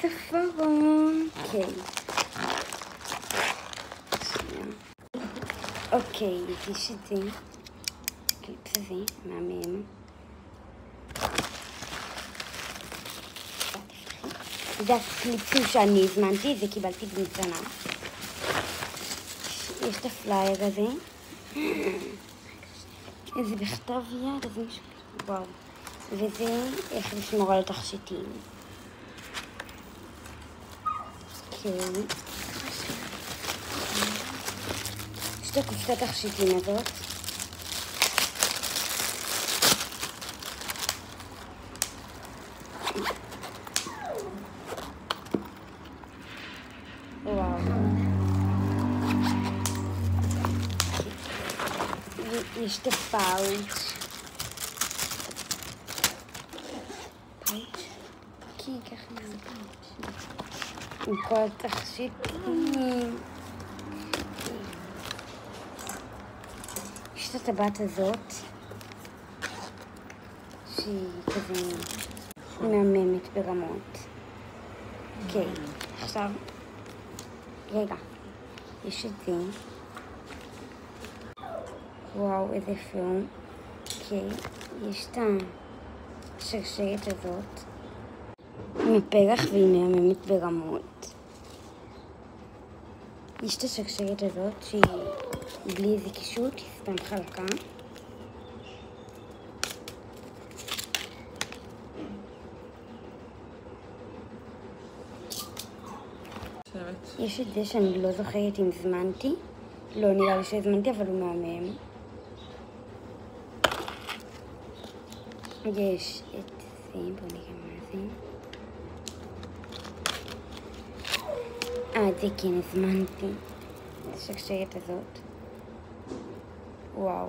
צפרון. אוקיי, יש את זה. הקליפס הזה, מהמם. זה הקליפסים שאני הזמנתי, זה קיבלתי במתנה. יש את הפלייר הזה. זה בכתב יד, אז משהו... וואו. וזה איך לשמור על התכשיטים. אוקיי. יש את הקופסת התכשיטים הזאת. וואו. יש את הפאוץ'. כי ככה זה פאוץ'. עם כל התכשיטים. יש את הטבעת הזאת, שהיא כזה מהממת ברמות. אוקיי, עכשיו, רגע, יש את זה. וואו, איזה פלום. אוקיי, יש את השרשרת הזאת. מפרח והיא מהממת ברמות. יש את השרשרת הזאת שהיא בלי איזה קישוט, היא סתם חלקה. יש את זה שאני לא זוכרת אם הזמנתי. לא נראה לי שהזמנתי, אבל הוא מהמם. יש את זה, בוא נראה מה זה. את זה כן הזמנתי. השרשרת הזאת. וואו.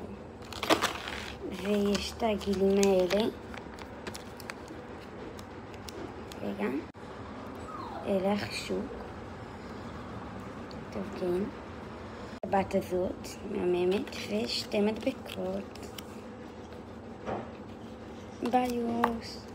ויש את הגילים האלה. רגע. אלה החישוק. טוב, כן. הבת הזאת מהממת, ושתי מדבקות. ביי יוס.